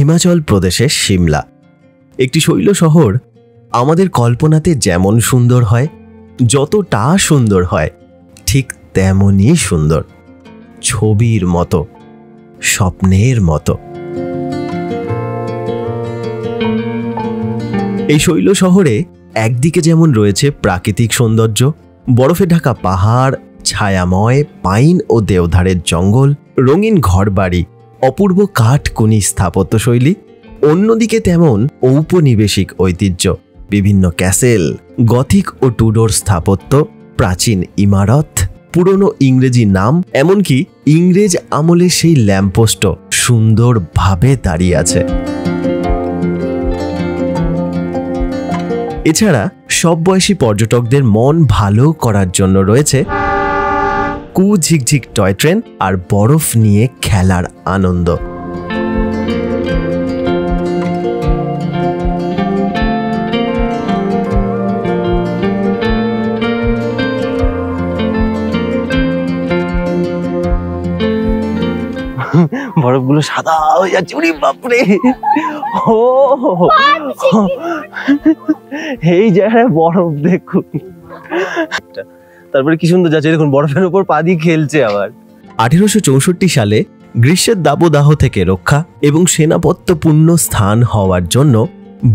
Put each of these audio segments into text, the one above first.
হিমাচল প্রদেশের সিমলা, একটি শৈল শহর আমাদের কল্পনাতে যেমন সুন্দর হয়, যতটা সুন্দর হয় ঠিক তেমনই সুন্দর, ছবির মতো, স্বপ্নের মতো। এই শৈল শহরে একদিকে যেমন রয়েছে প্রাকৃতিক সৌন্দর্য, বরফে ঢাকা পাহাড়, ছায়াময় পাইন ও দেওধারের জঙ্গল, রঙিন ঘরবাড়ি, অপূর্ব কাঠকুনি স্থাপত্যশৈলী, অন্যদিকে তেমন ঔপনিবেশিক ঐতিহ্য, বিভিন্ন ক্যাসেল, গথিক ও টুডোর স্থাপত্য, প্রাচীন ইমারত, পুরনো ইংরেজি নাম, এমনকি ইংরেজ আমলে সেই ল্যাম্পপোস্টও সুন্দরভাবে দাঁড়িয়ে আছে। এছাড়া সব বয়সী পর্যটকদের মন ভালো করার জন্য রয়েছে ঝিকঝিক টয় ট্রেন আর বরফ নিয়ে খেলার আনন্দ। বরফগুলো সাদা হয়ে যাচ্ছে, ওরে বাপরে! ও এই জায়গায় বরফ দেখুন, তারপরে কি সুন্দর যাচ্ছে, দেখুন বরফের উপর পা দিয়ে খেলছে। আবার 1864 সালে গ্রীষ্মের দাবদাহ থেকে রক্ষা এবং সেনাপত্যপূর্ণ স্থান হওয়ার জন্য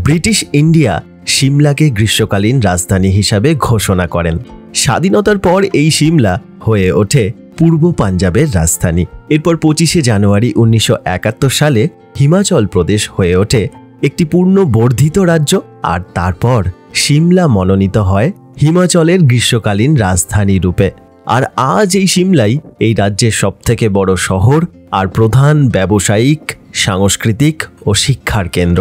ব্রিটিশ ইন্ডিয়া সিমলাকে গ্রীষ্মকালীন রাজধানী হিসাবে ঘোষণা করেন। স্বাধীনতার পর এই সিমলা হয়ে ওঠে পূর্ব পাঞ্জাবের রাজধানী। এরপর 25শে জানুয়ারি 1971 সালে হিমাচল প্রদেশ হয়ে ওঠে একটি পূর্ণ বর্ধিত রাজ্য, আর তারপর সিমলা মনোনীত হয় হিমাচলের গ্রীষ্মকালীন রাজধানী রূপে। আর আজ এই সিমলাই এই রাজ্যের সবথেকে বড় শহর আর প্রধান ব্যবসায়িক, সাংস্কৃতিক ও শিক্ষার কেন্দ্র।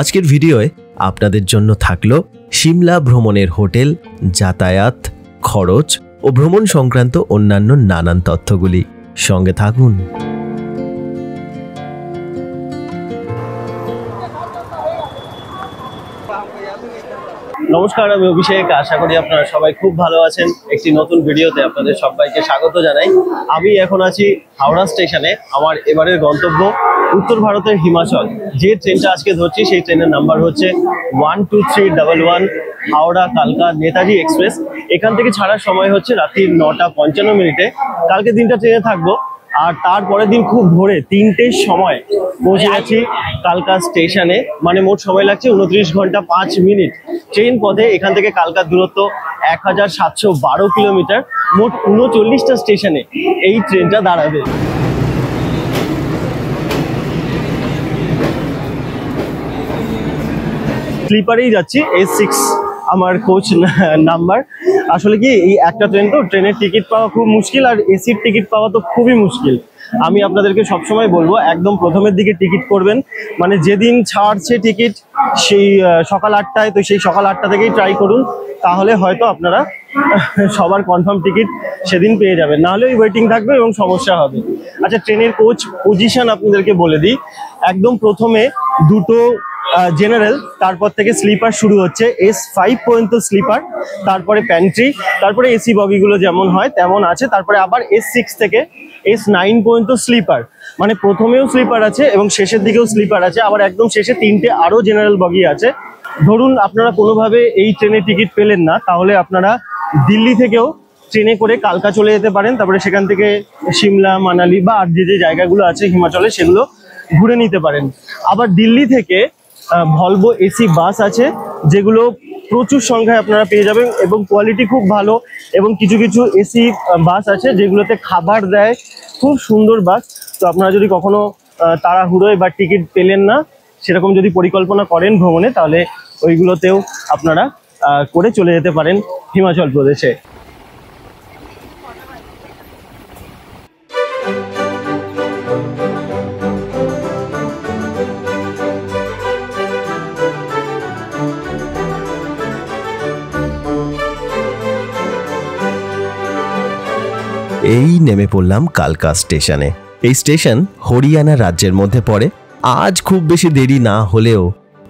আজকের ভিডিওয়ে আপনাদের জন্য থাকলো সিমলা ভ্রমণের হোটেল, যাতায়াত, খরচ ও ভ্রমণ সংক্রান্ত অন্যান্য নানান তথ্যগুলি। সঙ্গে থাকুন। নমস্কার, আমি অভিষেক। আশা করি আপনারা সবাই খুব ভালো আছেন। একটি নতুন ভিডিওতে আপনাদের সবাইকে স্বাগত জানাই। আমি এখন আছি হাওড়া স্টেশনে। আমার এবারের গন্তব্য উত্তর ভারতের হিমাচল। যে ট্রেনটা আজকে ধরছি সেই ট্রেনের নাম্বার হচ্ছে 12311 হাওড়া কালকা নেতাজি এক্সপ্রেস। এখান থেকে ছাড়ার সময় হচ্ছে রাত্রি 9:55। কালকে দিনটা ট্রেনে থাকবো, আর তারপরের দিন খুব ভোরে 3টের সময় পৌঁছে যাচ্ছি কালকা স্টেশনে। মানে মোট সময় লাগছে 29 ঘন্টা 5 মিনিট। ট্রেন পথে এখান থেকে কালকার দূরত্ব 1712 কিলোমিটার। মোট 39টা স্টেশনে এই ট্রেনটা দাঁড়াবে। স্লিপারেই যাচ্ছি, S6 আমার কোচ নাম্বার। আসলে কি, এই একটা ট্রেন তো, ট্রেনের টিকিট পাওয়া খুব মুশকিল, আর এসির টিকিট পাওয়া তো খুবই মুশকিল। আমি আপনাদেরকে সবসময় বলবো একদম প্রথমের দিকে টিকিট করবেন। মানে যেদিন ছাড়ছে টিকিট সেই সকাল 8টায়, তো সেই সকাল 8টা থেকেই ট্রাই করুন, তাহলে হয়তো আপনারা সবার কনফার্ম টিকিট সেদিন পেয়ে যাবেন, নাহলে ওই ওয়েটিং থাকবে এবং সমস্যা হবে। আচ্ছা, ট্রেনের কোচ পজিশন আপনাদেরকে বলে দিই। একদম প্রথমে দুটো জেনারেল, তারপর থেকে স্লিপার শুরু হচ্ছে, S5 পর্যন্ত স্লিপার, তারপরে প্যান্ট্রি, তারপরে এসি বগিগুলো যেমন হয় তেমন আছে, তারপরে আবার S6 থেকে S9 পর্যন্ত স্লিপার। মানে প্রথমেও স্লিপার আছে এবং শেষের দিকেও স্লিপার আছে, আবার একদম শেষে 3টে আরও জেনারেল বগি আছে। ধরুন আপনারা কোনোভাবে এই ট্রেনে টিকিট পেলেন না, তাহলে আপনারা দিল্লি থেকেও ট্রেনে করে কালকা চলে যেতে পারেন। তারপরে সেখান থেকে সিমলা, মানালি বা আর যে জায়গাগুলো আছে হিমাচলে সেগুলো ঘুরে নিতে পারেন। আবার দিল্লি থেকে ভলভো এসি বাস আছে, যেগুলো প্রচুর সংখ্যায় আপনারা পেয়ে যাবেন এবং কোয়ালিটি খুব ভালো। এবং কিছু কিছু এসি বাস আছে যেগুলোতে খাবার দেয়, খুব সুন্দর বাস। তো আপনারা যদি কখনো তাড়াহুড়োয় বা টিকিট পেলেন না, সেরকম যদি পরিকল্পনা করেন ভ্রমণে, তাহলে ওইগুলোতেও আপনারা করে চলে যেতে পারেন হিমাচল প্রদেশে। এই নেমে পড়লাম কালকা স্টেশনে। এই স্টেশন হরিয়ানা রাজ্যের মধ্যে পড়ে। আজ খুব বেশি দেরি না হলেও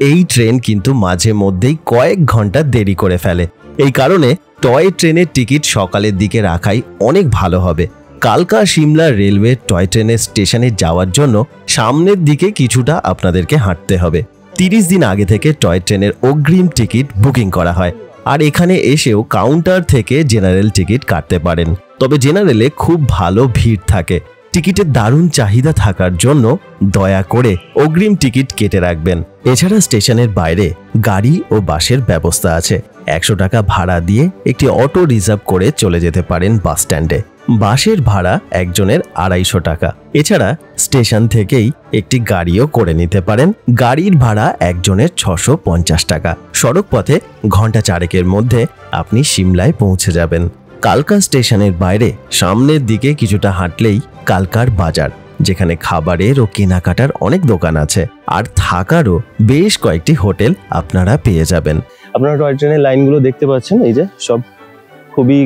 এই ট্রেন কিন্তু মাঝে মধ্যেই কয়েক ঘন্টা দেরি করে ফেলে। এই কারণে টয় ট্রেনের টিকিট সকালের দিকে রাখাই অনেক ভালো হবে। কালকা সিমলা রেলওয়ে টয় ট্রেনের স্টেশনে যাওয়ার জন্য সামনের দিকে কিছুটা আপনাদেরকে হাঁটতে হবে। 30 দিন আগে থেকে টয় ট্রেনের অগ্রিম টিকিট বুকিং করা হয়, আর এখানে এসেও কাউন্টার থেকে জেনারেল টিকিট কাটতে পারেন। তবে জেনারেলে খুব ভালো ভিড় থাকে। টিকিটের দারুণ চাহিদা থাকার জন্য দয়া করে অগ্রিম টিকিট কেটে রাখবেন। এছাড়া স্টেশনের বাইরে গাড়ি ও বাসের ব্যবস্থা আছে। 100 টাকা ভাড়া দিয়ে একটি অটো রিজার্ভ করে চলে যেতে পারেন বাস স্ট্যান্ডে। বাসের ভাড়া একজনের 250 টাকা। এছাড়া স্টেশন থেকেই একটি গাড়িও করে নিতে পারেন। গাড়ির ভাড়া একজনের 650 টাকা। সড়ক পথে ঘন্টা 4 মধ্যে আপনি সিমলায় পৌঁছে যাবেন। কালকা স্টেশনের বাইরে সামনের দিকে কিছুটা হাঁটলেই কালকার বাজার, যেখানে খাবারের ও কেনাকাটার অনেক দোকান আছে, আর থাকারও বেশ কয়েকটি হোটেল আপনারা পেয়ে যাবেন। আপনারা টয় ট্রেনের লাইনগুলো দেখতে পাচ্ছেন, এই যে সব খুবই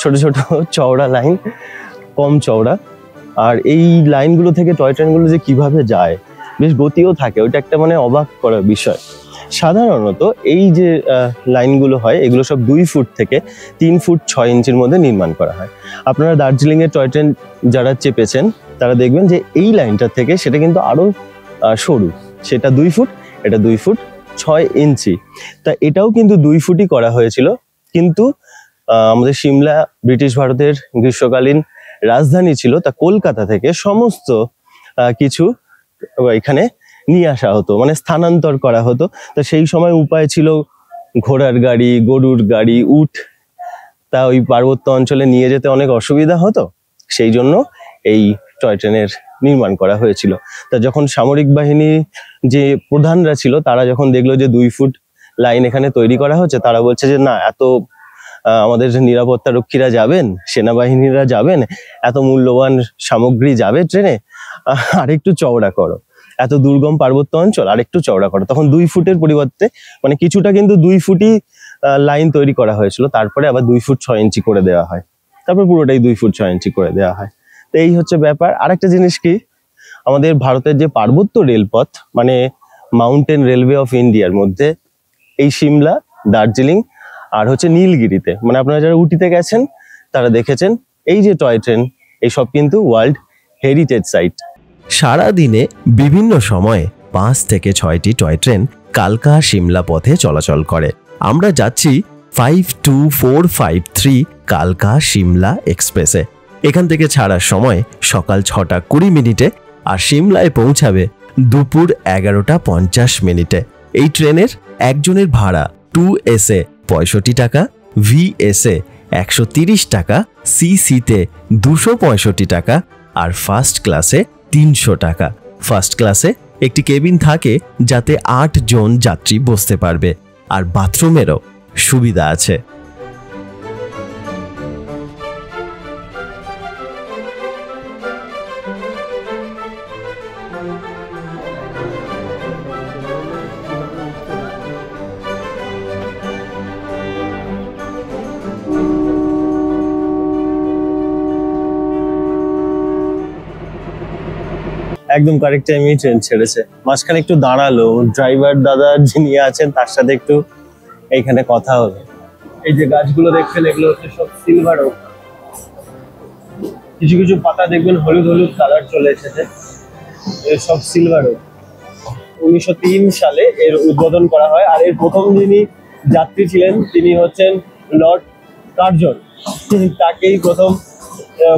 ছোট ছোট চওড়া লাইন, কম চওড়া। আর এই লাইনগুলো থেকে টয় ট্রেনগুলো যে কিভাবে যায়, বেশ গতিও থাকে, ওইটা একটা মানে অবাক করার বিষয়। সাধারণত এই যে লাইনগুলো হয়, এগুলো সব 2 ফুট থেকে 3 ফুট 6 ইঞ্চির মধ্যে নির্মাণ করা হয়। আপনারা দার্জিলিংয়ের টয় ট্রেন যারা চেপেছেন তারা দেখবেন যে এই লাইনটার থেকে সেটা কিন্তু আরও সরু, সেটা 2 ফুট, এটা 2 ফুট 6 ইঞ্চি। তা এটাও কিন্তু 2 ফুটই করা হয়েছিল, কিন্তু আমাদের সিমলা ব্রিটিশ ভারতের গ্রীষ্মকালীন রাজধানী ছিল, তা কলকাতা থেকে সমস্ত কিছু এখানে নিয়ে আসা হতো, মানে স্থানান্তর করা হতো। তা সেই সময় উপায় ছিল ঘোড়ার গাড়ি, গরুর গাড়ি, উট। তা ওই পার্বত্য অঞ্চলে নিয়ে যেতে অনেক অসুবিধা হতো, সেই জন্য এই টয় ট্রেনের নির্মাণ করা হয়েছিল। তা যখন সামরিক বাহিনী যে প্রধানরা ছিল, তারা যখন দেখলো যে 2 ফুট লাইন এখানে তৈরি করা হচ্ছে, তারা বলছে যে না, এত আমাদের নিরাপত্তা রক্ষীরা যাবেন, সেনাবাহিনীরা যাবেন, এত মূল্যবান সামগ্রী যাবে ট্রেনে, আরেকটু চওড়া করো, এত দুর্গম পার্বত্য অঞ্চল আরেকটু চওড়া করো। তখন 2 ফুটের পরিবর্তে মানে কিছুটা কিন্তু 2 ফুটই লাইন তৈরি করা হয়েছিল, তারপরে আবার 2 ফুট 6 ইঞ্চি করে দেওয়া হয়, তারপর পুরোটাই 2 ফুট 6 ইঞ্চি করে দেওয়া হয়। তো এই হচ্ছে ব্যাপার। আরেকটা জিনিস কি, আমাদের ভারতের যে পার্বত্য রেলপথ, মানে মাউন্টেন রেলওয়ে অফ ইন্ডিয়ার মধ্যে এই সিমলা, দার্জিলিং আর হচ্ছে নীলগিরিতে, মানে আপনারা যারা উটিতে গেছেন তারা দেখেছেন এই যে টয় ট্রেন, এইসব কিন্তু ওয়ার্ল্ড হেরিটেজ সাইট। সারা দিনে বিভিন্ন সময়ে 5 থেকে 6টি টয় ট্রেন কালকা সিমলা পথে চলাচল করে। আমরা যাচ্ছি 52453 কালকা সিমলা এক্সপ্রেসে। এখান থেকে ছাড়ার সময় সকাল 6টা 20 মিনিটে, আর সিমলায় পৌঁছাবে দুপুর 11টা 50 মিনিটে। এই ট্রেনের একজনের ভাড়া 2SA 65 টাকা, VSA 130 টাকা, CCতে 265 টাকা, আর ফার্স্ট ক্লাসে 300 টাকা। ফার্স্ট ক্লাসে একটি কেবিন থাকে যাতে 8 জন যাত্রী বসতে পারবে, আর বাথরুমেরও সুবিধা আছে। একদম কারেক্ট টাইমেই ট্রেন ছেড়েছে। মাঝখানে একটু দাঁড়ালো, ড্রাইভার দাদা যিনি আছেন তার সাথে একটু এইখানে কথা হলো। এই যে গাছগুলো দেখছেন, এগুলো হচ্ছে সব সিলভার ওক। কিছু কিছু পাতা দেখবেন হলুদ হলুদ কালার চলে এসেছে, সব সিলভার ওক। 1903 সালে এর উদ্বোধন করা হয়। আর এর প্রথম যিনি যাত্রী ছিলেন তিনি হচ্ছেন লর্ড কার্জন, তাকেই প্রথম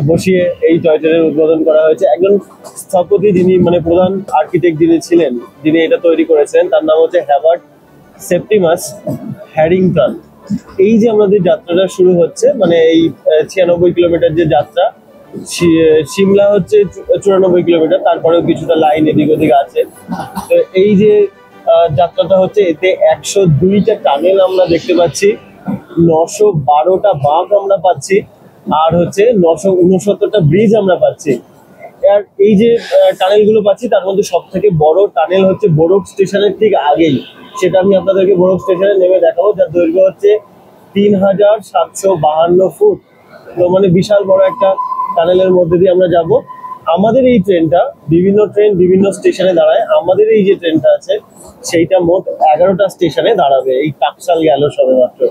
বসিয়ে এই টয় ট্রেনের উদ্বোধন করা হয়েছে। একজন স্থপতি যিনি মানে প্রধান আর্কিটেক্ট যিনি ছিলেন, যিনি এটা তৈরি করেছেন, তার নাম হচ্ছে হেবার্ট সেপ্টিমাস হ্যারিংটন। এই যে আমাদের যাত্রাটা শুরু হচ্ছে, মানে এই 96 কিলোমিটার যে যাত্রা, সিমলা হচ্ছে 94 কিলোমিটার, তারপরেও কিছুটা লাইন এদিক ওদিক আছে। তো এই যে যাত্রাটা হচ্ছে, এতে 102টা টানেল আমরা দেখতে পাচ্ছি, 912টা বাঁক আমরা পাচ্ছি, আর হচ্ছে 969টা ব্রিজ আমরা পাচ্ছি। আর এই যে টানেলগুলো পাচ্ছি, তার মধ্যে সব থেকে বড় টানেল হচ্ছে বোরক স্টেশনের ঠিক আগেই, সেটা আমি আপনাদেরকে বোরক স্টেশনে নেমে দেখাবো, যার দৈর্ঘ্য হচ্ছে 3752 ফুট। তো মানে বিশাল বড় একটা টানেলের মধ্যে দিয়ে আমরা যাব। আমাদের এই ট্রেনটা, বিভিন্ন ট্রেন বিভিন্ন স্টেশনে দাঁড়ায়, আমাদের এই যে ট্রেনটা আছে সেইটা মোট 11টা স্টেশনে দাঁড়াবে। এই টাকশাল গেল সবেমাত্র।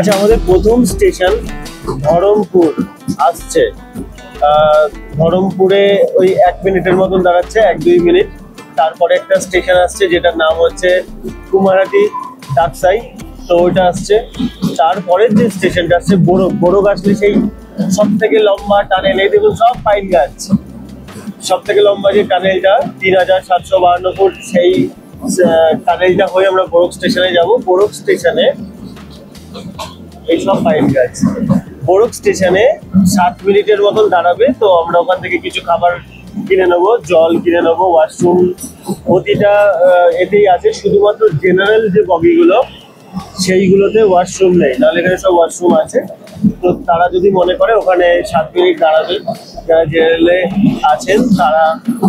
আচ্ছা, আমাদের প্রথম স্টেশন ধরমপুর আসছে। ধরমপুরে ওই 1 মিনিটের মতন দাঁড়াচ্ছে, 1-2 মিনিট। তারপরে একটা স্টেশন আসছে যেটার নাম হচ্ছে কুমারহাটি ডাকসাই, তো ওইটা আসছে। তারপরের যে স্টেশনটা আসছে বড় আসলে সেই সব থেকে লম্বা টানেল, এই দেখুন সব পাইন গাছ। সব থেকে লম্বা যে টানেলটা 3752 ফুট, সেই টানেলটা হয়ে আমরা বড় স্টেশনে যাব। বড় স্টেশনে এইসব পাইন গাছ। বড় স্টেশনে 7 মিনিটের মতন দাঁড়াবে, তো আমরা ওখান থেকে কিছু খাবার কিনে নেবো, জল কিনে নেবো, ওয়াশরুম প্রতিটা এতেই আছে। শুধুমাত্র জেনারেল যে বগিগুলো সেইগুলোতে ওয়াশরুম নেই, নাহলে এখানে সব ওয়াশরুম আছে। তো তারা যদি মনে করে ওখানে 7 মিনিট দাঁড়াবে, যারা জেনারেলে আছেন তারা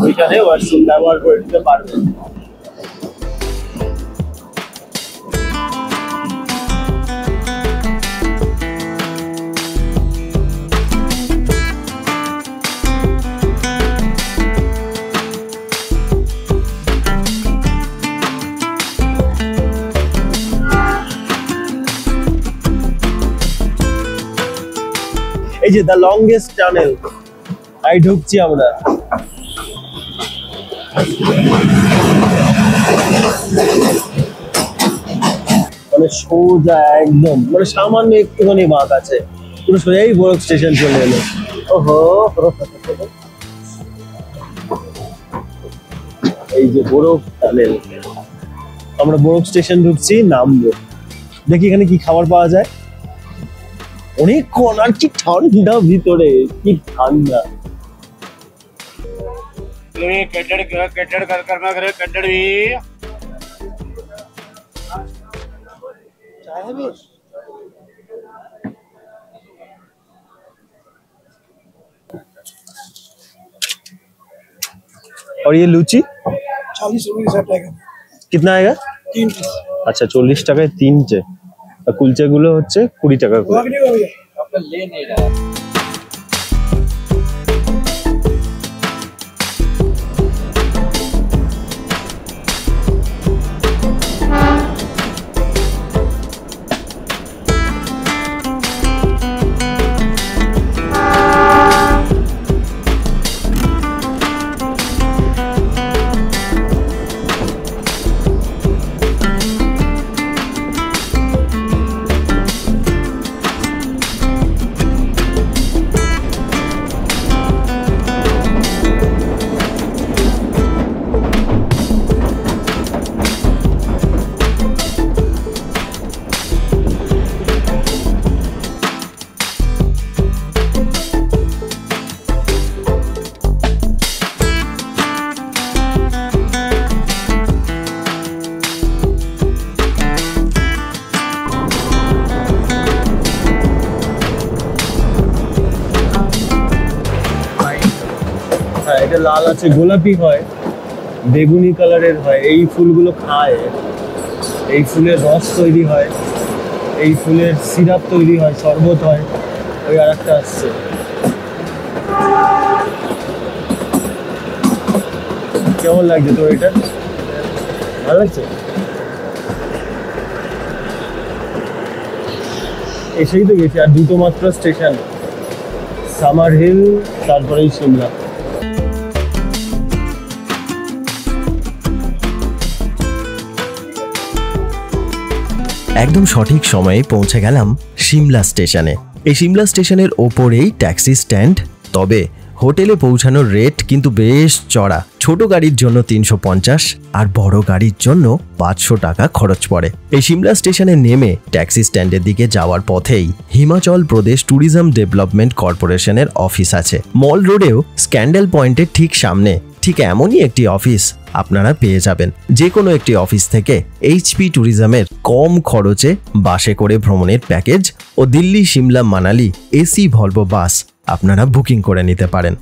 ওইখানে ওয়াশরুম ব্যবহার করে নিতে পারবেন। এই যে দ্য লংগেস্ট টানেল, আই ঢুকছি আমরা। মানে সোজা একদম, মানে সামান্য একটুখানি বাঁক আছে, পুরো সোজাই বড় স্টেশন চলে এলো। ওহো, এই যে বড় টানেল, আমরা বড় স্টেশন ঢুকছি, নামবো। দেখি এখানে কি খাবার পাওয়া যায়। অনেকক্ষণ, আর কি ঠান্ডা ভিতরে, কি ঠান্ডা। और ये लूची 40 कितना आएगा? 3 पीस। अच्छा, 40 টাকায় 3টে। আর কুলচে গুলো হচ্ছে 20 টাকা করে। आपका ले नहीं रहा। হ্যাঁ, এটা লাল আছে, গোলাপি হয়, বেগুনি কালারের হয়। এই ফুলগুলো খায়, এই ফুলের রস তৈরি হয়, এই ফুলের সিরাপ তৈরি হয়, শরবত হয়। ওই আর একটা আসছে, কেমন লাগছে তোর এটা? ভালো লাগছে? এসেই তো গেছি, আর দুটো মাত্র স্টেশন, সামার হিল তারপরেই সিমলা। একদম সঠিক সময়ে পৌঁছে গেলাম সিমলা স্টেশনে। এই সিমলা স্টেশনের ওপরেই ট্যাক্সি স্ট্যান্ড। তবে হোটেলে পৌঁছানোর রেট কিন্তু বেশ চড়া। ছোট গাড়ির জন্য 350 আর বড় গাড়ির জন্য 500 টাকা খরচ পড়ে। এই সিমলা স্টেশনে নেমে ট্যাক্সি স্ট্যান্ডের দিকে যাওয়ার পথেই হিমাচল প্রদেশ ট্যুরিজম ডেভেলপমেন্ট কর্পোরেশনের অফিস আছে। মল রোডেও স্ক্যান্ডেল পয়েন্টের ঠিক সামনে ঠিক এমনই একটি অফিস আপনারা পেয়ে যাবেন। যে কোনো একটি অফিস থেকে এইচপি ট্যুরিজমের কম খরচে বাসে করে ভ্রমণের প্যাকেজ ও Delhi, Shimla, Manali AC Volvo bus আপনারা বুকিং করে নিতে পারেন।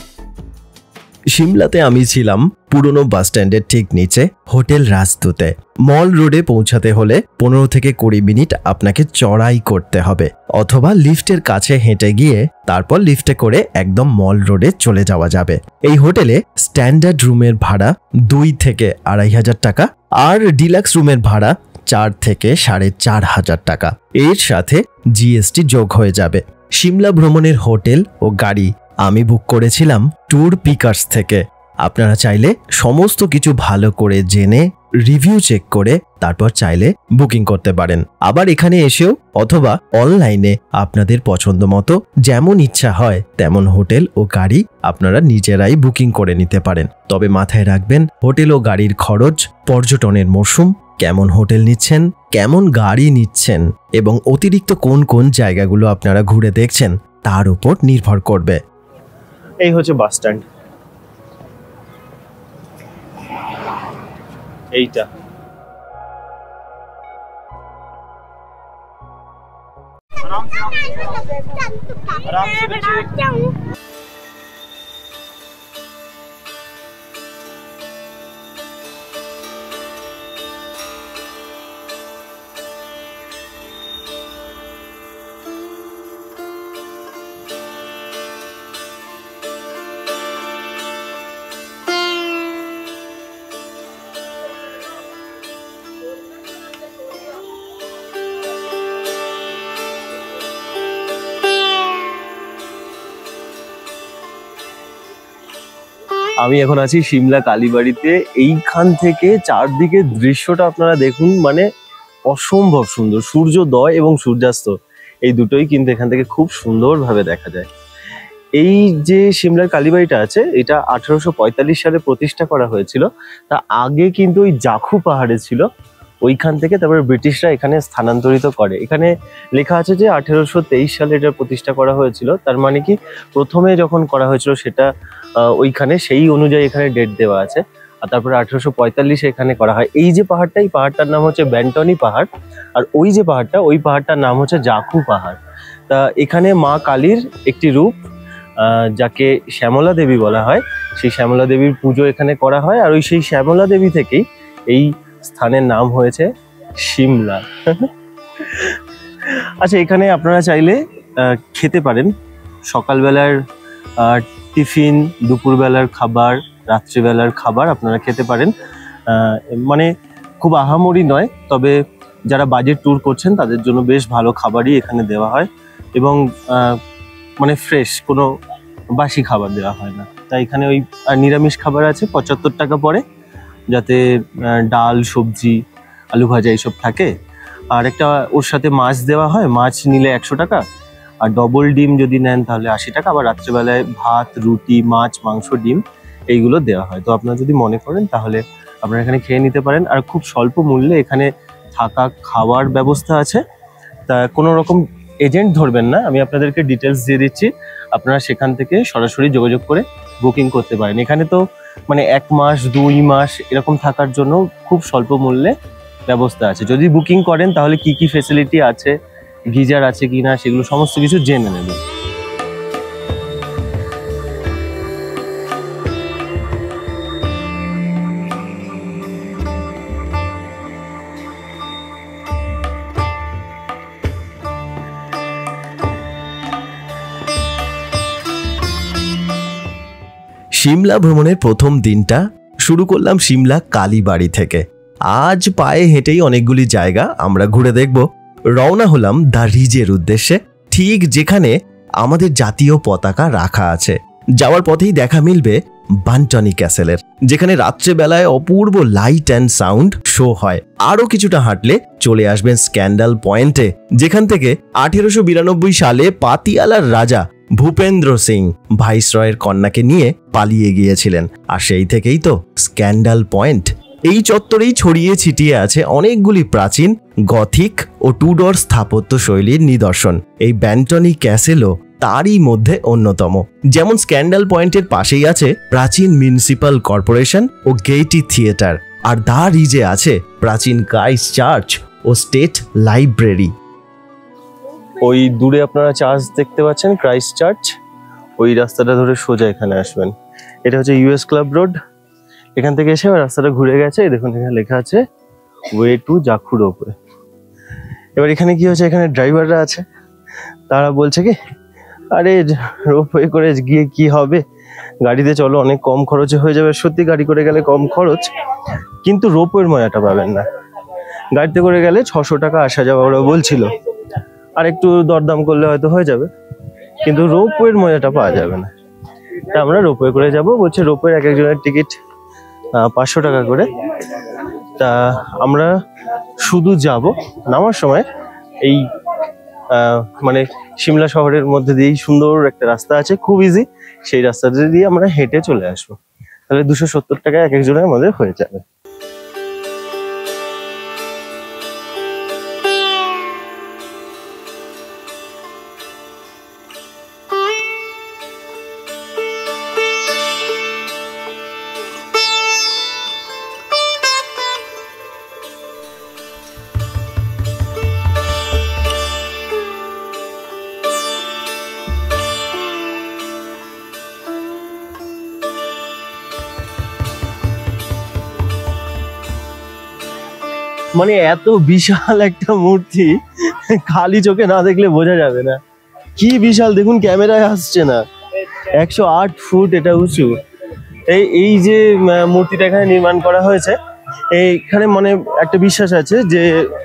সিমলাতে আমি ছিলাম পুরনো বাস স্ট্যান্ডের ঠিক নিচে হোটেল রাজদূতে। মল রোডে পৌঁছাতে হলে 15 থেকে 20 মিনিট আপনাকে চড়াই করতে হবে, অথবা লিফটের কাছে হেঁটে গিয়ে তারপর লিফটে করে একদম মল রোডে চলে যাওয়া যাবে। এই হোটেলে স্ট্যান্ডার্ড রুমের ভাড়া 2 থেকে 2500 টাকা আর ডিলাক্স রুমের ভাড়া 4 থেকে 4,500 টাকা। এর সাথে জিএসটি যোগ হয়ে যাবে। সিমলা ভ্রমণের হোটেল ও গাড়ি আমি বুক করেছিলাম ট্যুর পিকার্স থেকে। আপনারা চাইলে সমস্ত কিছু ভালো করে জেনে রিভিউ চেক করে তারপর চাইলে বুকিং করতে পারেন। আবার এখানে এসেও অথবা অনলাইনে আপনাদের পছন্দ মতো যেমন ইচ্ছা হয় তেমন হোটেল ও গাড়ি আপনারা নিজেরাই বুকিং করে নিতে পারেন। তবে মাথায় রাখবেন, হোটেল ও গাড়ির খরচ পর্যটনের মরশুম, কেমন হোটেল নিচ্ছেন, কেমন গাড়ি নিচ্ছেন এবং অতিরিক্ত কোন কোন জায়গাগুলো আপনারা ঘুরে দেখছেন তার উপর নির্ভর করবে। এই হচ্ছে বাস স্ট্যান্ড। এইটা আমি এখন আছি সিমলা কালীবাড়িতে। এইখান থেকে চারদিকে দৃশ্যটা আপনারা দেখুন, মানে অসম্ভব সুন্দর। সূর্যোদয় এবং সূর্যাস্ত এই দুটোই কিন্তু এখান থেকে খুব সুন্দরভাবে দেখা যায়। এই যে সিমলার কালীবাড়িটা আছে, এটা 1845 সালে প্রতিষ্ঠা করা হয়েছিল। তা আগে কিন্তু ওই জাখু পাহাড়ে ছিল, ওইখান থেকে তারপরে ব্রিটিশরা এখানে স্থানান্তরিত করে। এখানে লেখা আছে যে 1823 সালে এটা প্রতিষ্ঠা করা হয়েছিল। তার মানে কি প্রথমে যখন করা হয়েছিল সেটা ওইখানে সেই অনুযায়ী এখানে ডেট দেওয়া আছে। আর তারপরে 1845 এখানে করা হয়। এই যে পাহাড়টা, এই পাহাড়টার নাম হচ্ছে ব্যান্টনি পাহাড়। আর ওই যে পাহাড়টা, ওই পাহাড়টার নাম হচ্ছে জাখু পাহাড়। তা এখানে মা কালীর একটি রূপ, যাকে শ্যামলা দেবী বলা হয়, সেই শ্যামলা দেবীর পুজো এখানে করা হয়। আর ওই সেই শ্যামলা দেবী থেকেই এই স্থানের নাম হয়েছে সিমলা। আচ্ছা, এখানে আপনারা চাইলে খেতে পারেন। সকালবেলার টিফিন, দুপুরবেলার খাবার, রাত্রিবেলার খাবার আপনারা খেতে পারেন। মানে খুব আহামরি নয়, তবে যারা বাজেট ট্যুর করছেন তাদের জন্য বেশ ভালো খাবারই এখানে দেওয়া হয় এবং মানে ফ্রেশ, কোনো বাসি খাবার দেওয়া হয় না। তাই এখানে ওই নিরামিষ খাবার আছে 75 টাকা পড়ে, যাতে ডাল, সবজি, আলু ভাজা এইসব থাকে। আর একটা ওর সাথে মাছ দেওয়া হয়, মাছ নিলে 100 টাকা। আর ডবল ডিম যদি নেন তাহলে 80 টাকা। আবার রাত্রেবেলায় ভাত, রুটি, মাছ, মাংস, ডিম এইগুলো দেওয়া হয়। তো আপনারা যদি মনে করেন তাহলে আপনারা এখানে খেয়ে নিতে পারেন। আর খুব স্বল্প মূল্যে এখানে থাকা খাওয়ার ব্যবস্থা আছে। তা কোনো রকম এজেন্ট ধরবেন না, আমি আপনাদেরকে ডিটেলস দিয়ে দিচ্ছি। আপনারা সেখান থেকে সরাসরি যোগাযোগ করে বুকিং করতে পারেন। এখানে তো মানে 1 মাস 2 মাস এরকম থাকার জন্য খুব স্বল্প মূল্যে ব্যবস্থা আছে। যদি বুকিং করেন তাহলে কি কি ফেসিলিটি আছে, গিজার আছে কিনা, সেগুলো সমস্ত কিছু জেনে নেবেন। সিমলা ভ্রমণের প্রথম দিনটা শুরু করলাম সিমলা কালীবাড়ি থেকে। আজ পায়ে হেঁটেই অনেকগুলি জায়গা আমরা ঘুরে দেখব। রওনা হলাম দ্য রিজের উদ্দেশ্যে, ঠিক যেখানে আমাদের জাতীয় পতাকা রাখা আছে। যাওয়ার পথেই দেখা মিলবে বান্টনি ক্যাসেলের, যেখানে রাত্রেবেলায় অপূর্ব লাইট অ্যান্ড সাউন্ড শো হয়। আরও কিছুটা হাঁটলে চলে আসবেন স্ক্যান্ডাল পয়েন্টে, যেখান থেকে 1892 সালে পাতিয়ালার রাজা ভূপেন্দ্র সিং ভাইসরয়ের কন্যাকে নিয়ে পালিয়ে গিয়েছিলেন। আর সেই থেকেই তো স্ক্যান্ডাল পয়েন্ট। এই চত্বরেই ছড়িয়ে ছিটিয়ে আছে অনেকগুলি প্রাচীন গথিক ও টুডর স্থাপত্য শৈলীর নিদর্শন। এই ব্যান্টনি ক্যাসেলও তারই মধ্যে অন্যতম। যেমন স্ক্যান্ডাল পয়েন্টের পাশেই আছে প্রাচীন মিউনিসিপাল কর্পোরেশন ও গেইটি থিয়েটার। আর দ্য রিজে আছে প্রাচীন ক্রাইস্ট চার্চ ও স্টেট লাইব্রেরি। ওই দূরে আপনারা চার্চ দেখতে পাচ্ছেন, ক্রাইস্ট চার্চ। ওই রাস্তাটা ধরে সোজা এখানে আসবেন। এটা হচ্ছে ইউএস ক্লাব রোড। এখান থেকে এসে রাস্তাটা ঘুরে গেছে, দেখুন এখানে লেখা আছে ওয়ে টু জাখু রোপওয়ে। এবার এখানে কি হচ্ছে, এখানে ড্রাইভাররা আছে, তারা বলছে কি আরে রোপওয়ে করে গিয়ে কি হবে, গাড়িতে চলো, অনেক কম খরচে হয়ে যাবে। সত্যি গাড়ি করে গেলে কম খরচ, কিন্তু রোপওয়ের মজাটা পাবেন না। গাড়িতে করে গেলে 600 টাকা আসা যাওয়া ওরা বলছিল, আর একটু দরদাম করলে হয়তো হয়ে যাবে, কিন্তু রোপওয়ের মজাটা পাওয়া যাবে না। তা আমরা রোপওয়ে করে যাব, বলছে রোপওয়ে এক একজনের টিকিট 500 টাকা করে। তা আমরা শুধু যাব, নামার সময় এই মানে সিমলা শহরের মধ্যে দিয়েই সুন্দর একটা রাস্তা আছে, খুব ইজি, সেই রাস্তাটা দিয়ে আমরা হেঁটে চলে আসবো। তাহলে 270 টাকা এক একজনের আমাদের হয়ে যাবে। মানে এত বিশাল একটা মূর্তি খালি চোখে না দেখলে বোঝা যাবে না কি বিশাল। দেখুন ক্যামেরায় আসছে না, 108 ফুট এটা উঁচু। এই যে মূর্তিটা এখানে নির্মাণ করা হয়েছে, এইখানে মানে একটা বিশ্বাস আছে যে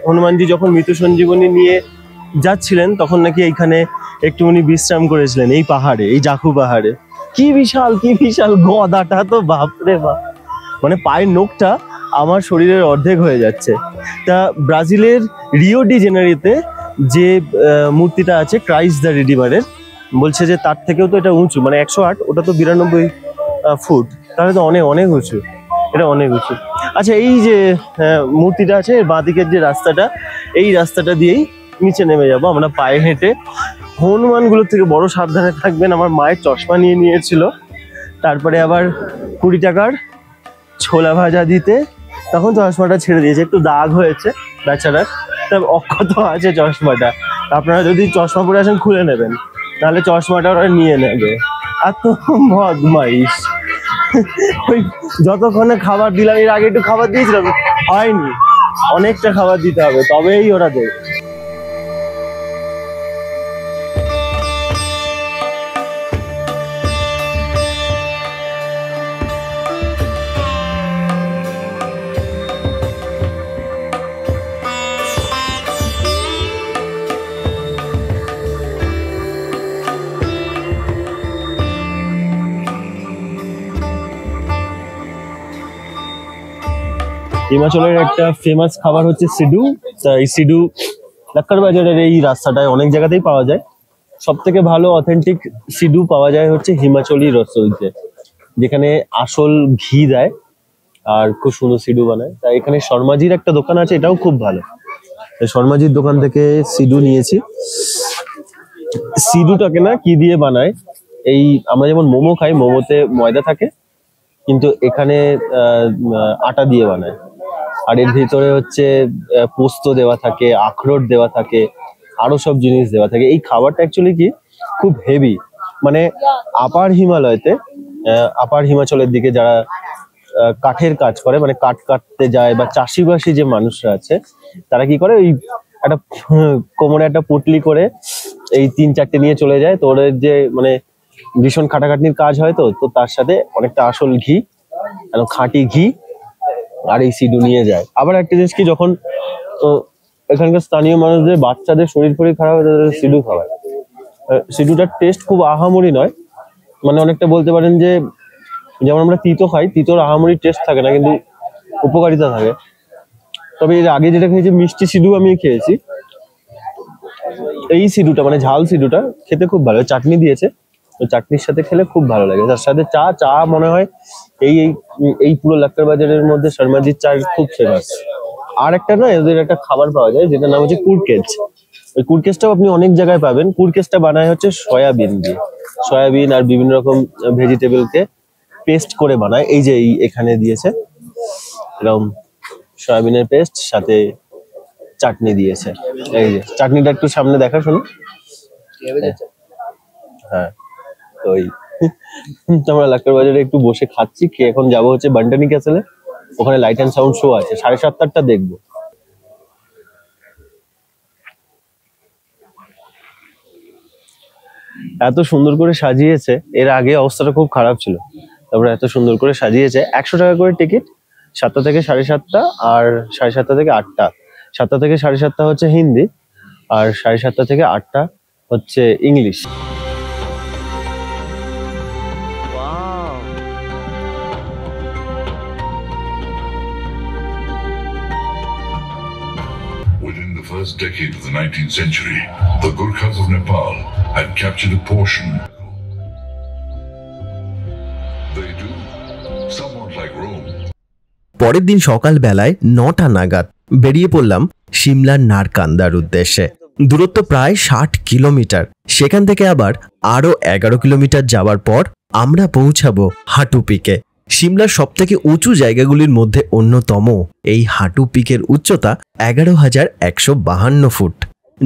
হনুমানজি যখন মৃত সঞ্জীবনী নিয়ে যাচ্ছিলেন তখন নাকি এইখানে একটু উনি বিশ্রাম করেছিলেন, এই পাহাড়ে, এই জাখু পাহাড়ে। কি বিশাল গদাটা তো বাপরে বাপ, মানে পায়ের নখটা আমার শরীরের অর্ধেক হয়ে যাচ্ছে। তা ব্রাজিলের রিও ডি জেনেরিওতে যে মূর্তিটা আছে ক্রাইস্ট দ্য রিডিমারের, বলছে যে তার থেকেও তো এটা উঁচু, মানে 108, ওটা তো 92 ফুট, তাহলে তো অনেক উঁচু, এটা অনেক উঁচু। আচ্ছা, এই যে মূর্তিটা আছে বাঁদিকের যে রাস্তাটা, এই রাস্তাটা দিয়েই নিচে নেমে যাব আমরা পায়ে হেঁটে। হনুমানগুলোর থেকে বড় সাবধানে থাকবেন। আমার মায়ের চশমা নিয়ে নিয়েছিল, তারপরে আবার 20 টাকার ছোলা ভাজা দিতে, তখন চশমাটা ছেড়ে দিয়েছে, একটু দাগ হয়েছে বেচারার, তবে অক্ষত আছে চশমাটা। আপনারা যদি চশমা পরে আসেন খুলে নেবেন, তাহলে চশমাটা ওরা নিয়ে নেবে। আর তো বদমাইশ, ওই যতক্ষণে খাবার দিলাম, এর আগে একটু খাবার দিয়েছিলাম, হয়নি, অনেকটা খাবার দিতে হবে তবেই ওরা দেবে। হিমাচলের একটা ফেমাস খাবার হচ্ছে সিডু। তা এই সিডু লাক্কার বাজারের এই রাস্তাটায় অনেক জায়গাতেই পাওয়া যায়। সব থেকে ভালো অথেন্টিক সিডু পাওয়া যায় হচ্ছে হিমাচলি রসোইতে, যেখানে আসল ঘি দেয় আর খুব সুন্দর সিডু বানায়। তা এখানে শর্মাজির একটা দোকান আছে, এটাও খুব ভালো। শর্মাজির দোকান থেকে সিডু নিয়েছি। সিডুটাকে না কি দিয়ে বানায়, এই আমরা যেমন মোমো খাই, মোমোতে ময়দা থাকে, কিন্তু এখানে আটা দিয়ে বানায়। আর এর ভিতরে হচ্ছে পোস্ত দেওয়া থাকে, আখরোট দেওয়া থাকে, আরো সব জিনিস দেওয়া থাকে। এই খাবারটা অ্যাকচুয়ালি কি খুব হেভি, মানে আপার হিমালয়তে, আপার হিমাচলের দিকে যারা কাঠের কাজ করে, মানে কাঠ কাটতে যায় বা চাষিবাসী যে মানুষরা আছে, তারা কি করে, ওই একটা কোমরে একটা পুটলি করে এই 3-4টে নিয়ে চলে যায়। তো ওদের যে মানে ভীষণ খাটাখাটনির কাজ হয়, তো তার সাথে অনেকটা আসল ঘি, খাঁটি ঘি আর এই সিডু নিয়ে যায়। আবার একটা জিনিস কি, যখন এখানকার স্থানীয় মানুষদের বাচ্চাদের শরীর খারাপ হয়, তাদের সিডু খাওয়ায়। সিডুটার টেস্ট খুব আহামরি নয়, মানে অনেকটা বলতে পারেন যে যেমন আমরা তিতো খাই, তিতোর আহামরি টেস্ট থাকে না, কিন্তু উপকারিতা থাকে। তবে এর আগে যেটা খেয়েছি মিষ্টি সিডু আমি খেয়েছি, এই সিডুটা মানে ঝাল সিডুটা খেতে খুব ভালো। চাটনি দিয়েছে, ওই চাটনির সাথে খেলে খুব ভালো লাগে। তার সাথে চা মনে হয় এই পুরো লাক্কার বাজারের মধ্যে শর্মাজির চা খুব ফেমাস। আর একটা না, এদের একটা খাবার পাওয়া যায় যেটার নাম হচ্ছে কুরকেজ। ওই কুরকেজটাও আপনি অনেক জায়গায় পাবেন। কুরকেজটা বানায় হচ্ছে সয়াবিন দিয়ে, সয়াবিন আর বিভিন্ন রকম ভেজিটেবলকে পেস্ট করে বানায়। এই যে এখানে দিয়েছে এরকম সয়াবিনের পেস্ট, সাথে চাটনি দিয়েছে। এই যে চাটনিটা একটু সামনে দেখা, শোনো। হ্যাঁ, তো আমরা লাক্কার বাজারে একটু বসে খাচ্ছি, এখন যাবো হচ্ছে বান্টানি ক্যাসেলে, ওখানে লাইট অ্যান্ড সাউন্ড শো আছে, 7:30টা দেখবো। এত সুন্দর করে সাজিয়েছে, এর আগে অবস্থাটা খুব খারাপ ছিল, তারপরে এত সুন্দর করে সাজিয়েছে। 100 টাকা করে টিকিট, 7টা থেকে 7:30, আর 7:30 থেকে 8টা। 7টা থেকে 7:30 হচ্ছে হিন্দি, আর 7:30 থেকে 8টা হচ্ছে English. Within the first decade of the 19th century, the Gurkhas of Nepal had captured a portion. They do, somewhat like Rome. পরের দিন সকালবেলায় 9টা নাগাদ বেরিয়ে পড়লাম সিমলার নারকান্দার উদ্দেশ্যে। দূরত্ব প্রায় 60 কিলোমিটার। সেখান থেকে আবার আরও 11 কিলোমিটার যাওয়ার পর আমরা পৌঁছাবো হাটু পিকে। সিমলার সবথেকে উঁচু জায়গাগুলির মধ্যে অন্যতম এই হাটু পিকের উচ্চতা 11,152 ফুট।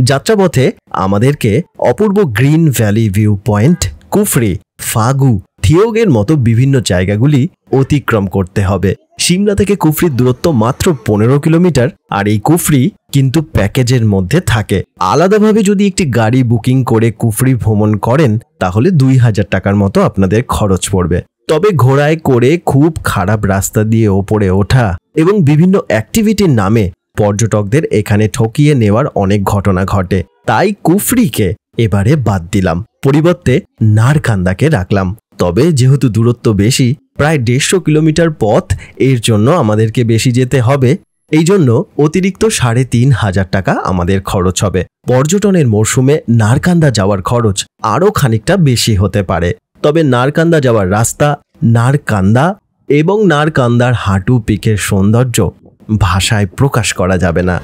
যাত্রাপথে আমাদেরকে অপূর্ব গ্রিন ভ্যালি ভিউ পয়েন্ট, কুফরি, ফাগু, থিওগের মতো বিভিন্ন জায়গাগুলি অতিক্রম করতে হবে। সিমলা থেকে কুফরির দূরত্ব মাত্র 15 কিলোমিটার, আর এই কুফরি কিন্তু প্যাকেজের মধ্যে থাকে। আলাদাভাবে যদি একটি গাড়ি বুকিং করে কুফরি ভ্রমণ করেন তাহলে 2000 টাকার মতো আপনাদের খরচ পড়বে। তবে ঘোড়ায় করে খুব খারাপ রাস্তা দিয়ে ওপরে ওঠা এবং বিভিন্ন অ্যাক্টিভিটির নামে পর্যটকদের এখানে ঠকিয়ে নেওয়ার অনেক ঘটনা ঘটে। তাই কুফরিকে এবারে বাদ দিলাম, পরিবর্তে নারকান্দাকে রাখলাম। তবে যেহেতু দূরত্ব বেশি, প্রায় 150 কিলোমিটার পথ, এর জন্য আমাদেরকে বেশি যেতে হবে। এই জন্য অতিরিক্ত 3500 টাকা আমাদের খরচ হবে। পর্যটনের মরশুমে নারকান্দা যাওয়ার খরচ আরও খানিকটা বেশি হতে পারে। তবে নারকান্দা যাওয়ার রাস্তা, নারকান্দা এবং নারকান্দার হাটু পিকের সৌন্দর্য ভাষায় প্রকাশ করা যাবে না।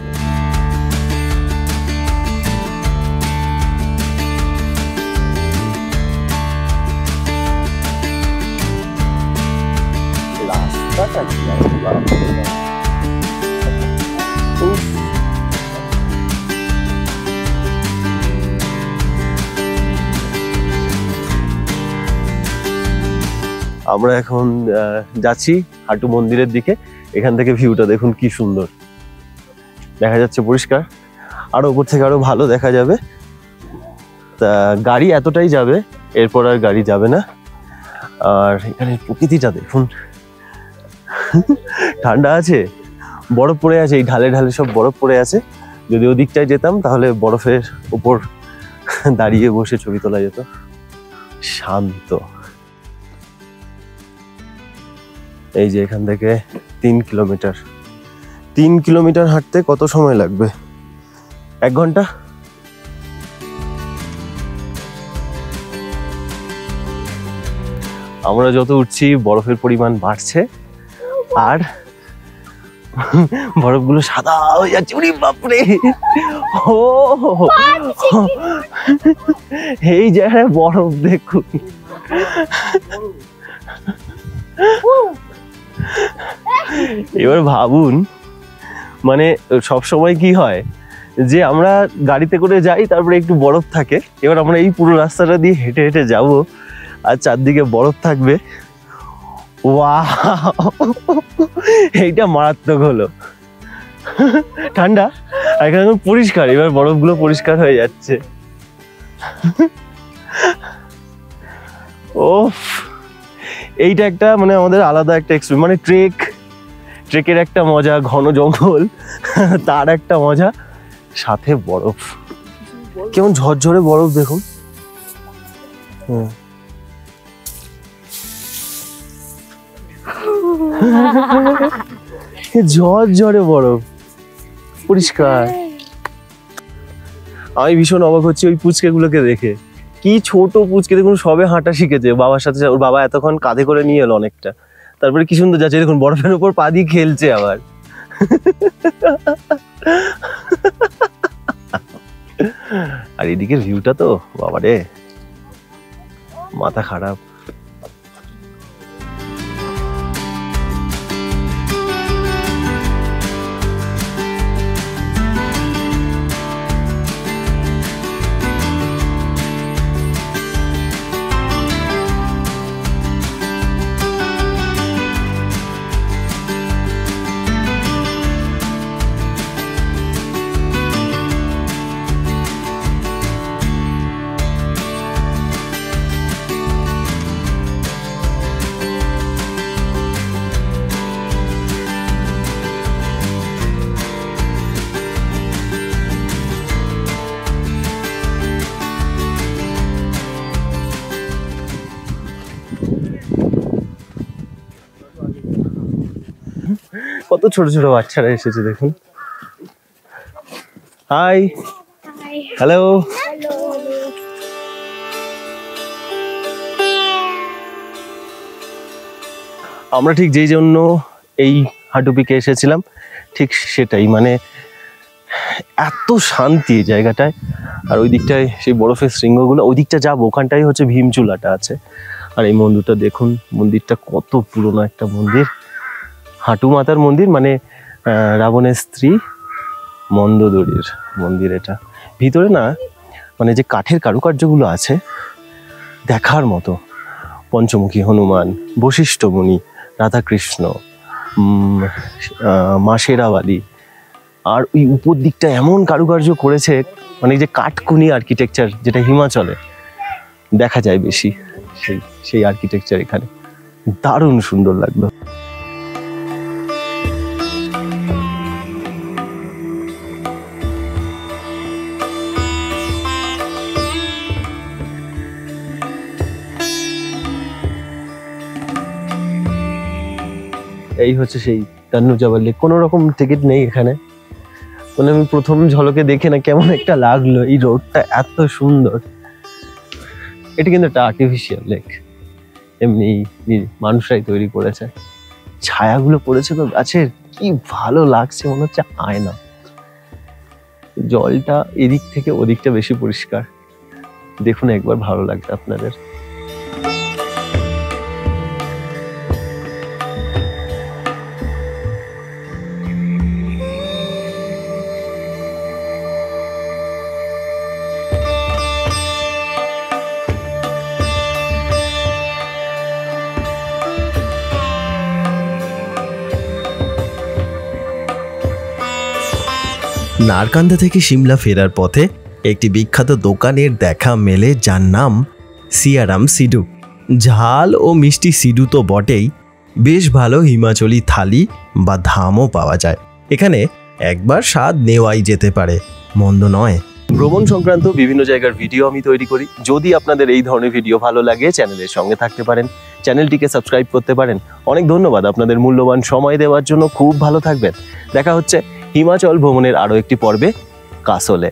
আমরা এখন যাচ্ছি হাটু মন্দিরের দিকে। এখান থেকে ভিউটা দেখুন কি সুন্দর দেখা যাচ্ছে, পরিষ্কার। আরো উপর থেকে আরো ভালো দেখা যাবে। তা গাড়ি এতটাই যাবে, এরপর আর গাড়ি যাবে না। আর এখানে প্রকৃতিটা দেখুন, ঠান্ডা আছে, বরফ পড়ে আছে, এই ঢালে ঢালে সব বরফ পড়ে আছে। যদি ওদিকটায় যেতাম তাহলে বরফের উপর দাঁড়িয়ে বসে ছবি তোলা যেত। শান্ত। এই যে এখান থেকে 3 কিলোমিটার, 3 কিলোমিটার হাঁটতে কত সময় লাগবে? 1 ঘন্টা। আমরা যত উঠছি বরফের পরিমাণ বাড়ছে, আর বরফগুলো সাদা হয়ে যাচ্ছে। উরি বাপরে, ও এই জায়গায় বরফ দেখুন। এবার ভাবুন, মানে সব সময় কি হয় যে আমরা গাড়িতে করে যাই, তারপরে একটু বরফ থাকে। এবার আমরা এই পুরো রাস্তাটা দিয়ে হেঁটে হেঁটে যাব, আর চারদিকে বরফ থাকবে। ওয়াও, এইটা মারাত্মক হলো। ঠান্ডা, আর এখানে পরিষ্কার। এবার বরফগুলো পরিষ্কার হয়ে যাচ্ছে। ওফ, এইটা একটা মানে আমাদের আলাদা একটা এক্সপেরিয়েন্স। মানে ট্রেকের একটা মজা, ঘন জঙ্গল তার একটা মজা, সাথে বরফ। কেমন ঝরঝরে বরফ দেখুন। ঝরঝরে বরফ, পরিষ্কার। আমি ভীষণ অবাক হচ্ছি ওই পুচকে গুলোকে দেখে। কি ছোট পুচকে দেখুন, সবে হাঁটা শিখেছে বাবার সাথে। ওর বাবা এতক্ষণ কাঁধে করে নিয়ে এলো অনেকটা। তারপরে কি সুন্দর যাচ্ছে দেখুন, বরফের উপর পা দিয়ে খেলছে আবার। আর এদিকের ভিউটা তো বাবারে, মাথা খারাপ। কত ছোট ছোট বাচ্চারা এসেছে দেখুন। Hi, hello. আমরা ঠিক যেই জন্য এই হাঁটু পিকে এসেছিলাম ঠিক সেটাই, মানে এত শান্তি এই জায়গাটায়। আর ওই দিকটায় সেই বরফের শৃঙ্গগুলো, ওই দিকটা যাবো, ওখানটাই হচ্ছে ভীমচুলাটা আছে। আর এই মন্দিরটা দেখুন, মন্দিরটা কত পুরনো একটা মন্দির, হাঁটু মাতার মন্দির, মানে রাবণের স্ত্রী মন্দোদরীর মন্দির এটা। ভিতরে না মানে যে কাঠের কারুকার্যগুলো আছে দেখার মতো, পঞ্চমুখী হনুমান, বশিষ্ঠ মুনি, রাধাকৃষ্ণ, মা শেরাওয়ালি। আর ওই উপর দিকটা এমন কারুকার্য করেছে, মানে যে কাঠকুনি আর্কিটেকচার যেটা হিমাচলে দেখা যায় বেশি, সেই আর্কিটেকচার এখানে দারুণ সুন্দর লাগলো। এই হচ্ছে সেই তান্নুজাবাল লেক। কোনো রকম টিকিট নেই এখানে। মানে আমি প্রথম ঝলকে দেখে না কেমন একটা লাগলো, এই রোডটা এত সুন্দর। এটা কিন্তু একটা আর্টিফিশিয়াল লেক, এমনি মানুষরাই তৈরি করেছে। ছায়াগুলো পড়েছে তো গাছের, কি ভালো লাগছে, মনে হচ্ছে আয়না। জলটা এদিক থেকে ওদিকটা বেশি পরিষ্কার, দেখুন একবার, ভালো লাগবে আপনাদের। নারকান্দা থেকে সিমলা ফেরার পথে একটি বিখ্যাত দোকানের দেখা মেলে, যার নাম সিয়ারাম সিডু। ঝাল ও মিষ্টি সিডু তো বটেই, বেশ ভালো হিমাচলি থালি বা ধামও পাওয়া যায়। এখানে একবার স্বাদ নেওয়াই যেতে পারে, মন্দ নয়। ভ্রমণ সংক্রান্ত বিভিন্ন জায়গার ভিডিও আমি তৈরি করি। যদি আপনাদের এই ধরনের ভিডিও ভালো লাগে, চ্যানেলের সঙ্গে থাকতে পারেন, চ্যানেলটিকে সাবস্ক্রাইব করতে পারেন। অনেক ধন্যবাদ আপনাদের মূল্যবান সময় দেওয়ার জন্য। খুব ভালো থাকবেন। দেখা হচ্ছে হিমাচল ভ্রমণের আরও একটি পর্বে, কাসলে।